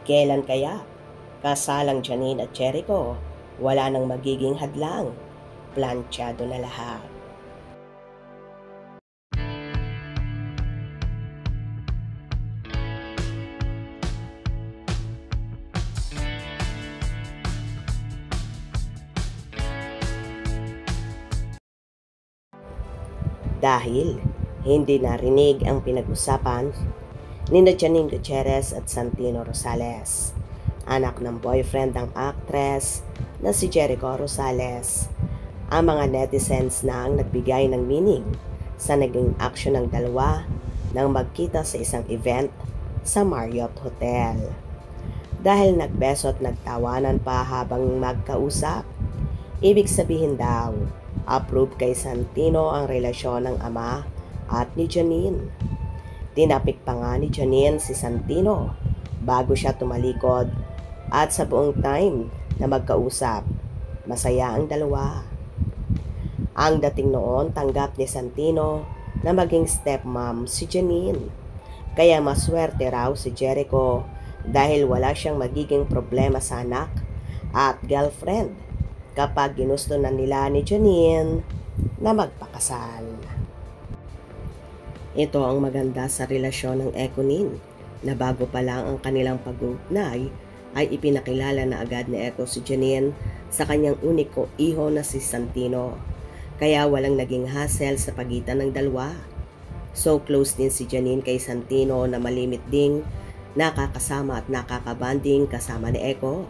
Kailan kaya? Kasalang Janine at Jericho, wala nang magiging hadlang. Planchado na lahat. Dahil hindi narinig ang pinag-usapan ni Janine Gutierrez at Santino Rosales, anak ng boyfriend ng actress na si Jericho Rosales. Ang mga netizens na ang nagbigay ng meaning sa naging aksyon ng dalawa nang magkita sa isang event sa Marriott Hotel. Dahil nagbeso at nagtawanan pa habang magkausap, ibig sabihin daw, approve kay Santino ang relasyon ng ama at ni Janine. Tinapik pa nga ni Janine si Santino bago siya tumalikod at sa buong time na magkausap, masaya ang dalawa. Ang dating noon, tanggap ni Santino na maging stepmom si Janine. Kaya maswerte raw si Jericho dahil wala siyang magiging problema sa anak at girlfriend kapag ginusto na nila ni Janine na magpakasal. Ito ang maganda sa relasyon ng Ekonin na bago pa lang ang kanilang pag-uugnay ay ipinakilala na agad ni Eko si Janine sa kanyang uniko iho na si Santino. Kaya walang naging hassle sa pagitan ng dalawa. So close din si Janine kay Santino na malimit ding nakakasama at nakakabanding kasama ni Eko.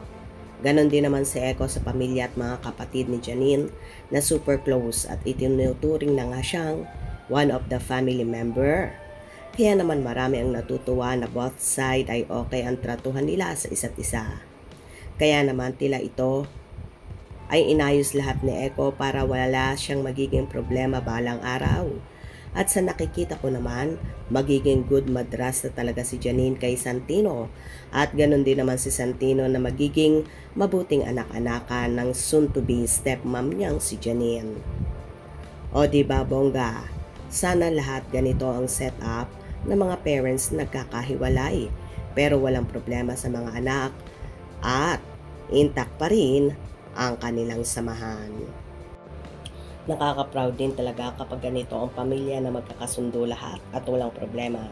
Ganon din naman si Eko sa pamilya at mga kapatid ni Janine na super close at itinuturing na nga siyang one of the family member. Kaya naman marami ang natutuwa na both side ay okay ang tratuhan nila sa isa't isa. Kaya naman tila ito ay inayos lahat ni Eko para wala siyang magiging problema balang araw. At sa nakikita ko naman, magiging good madras na talaga si Janine kay Santino. At ganun din naman si Santino na magiging mabuting anak-anakan ng soon-to-be stepmom niyang si Janine. O diba bongga? Sana lahat ganito ang setup ng mga parents nagkakahiwalay pero walang problema sa mga anak at intact pa rin ang kanilang samahan. Nakaka-proud din talaga kapag ganito ang pamilya na magkakasundo lahat at walang problema.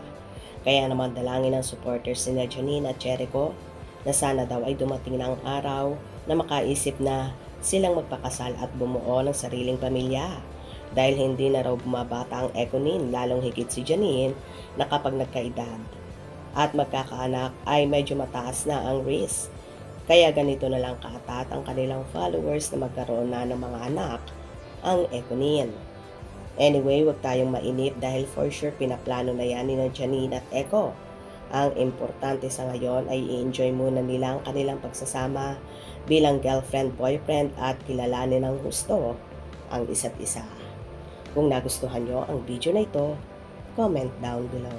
Kaya naman dalangin ng supporters ni Janine at Jericho na sana daw ay dumating na ang araw na makaisip na silang magpakasal at bumuo ng sariling pamilya. Dahil hindi na raw bumabata ang Ekonin, lalong higit si Janine na kapag nagkaedad at magkakaanak ay medyo mataas na ang risk. Kaya ganito na lang kaatat ang kanilang followers na magkaroon na ng mga anak ang Ekonin. Anyway, huwag tayong mainip dahil for sure pinaplano na yan ni Janine at Eko. Ang importante sa ngayon ay i-enjoy muna nila ang kanilang pagsasama bilang girlfriend-boyfriend at kilalanin ng gusto ang isa't isa. Kung nagustuhan nyo ang video na ito, comment down below.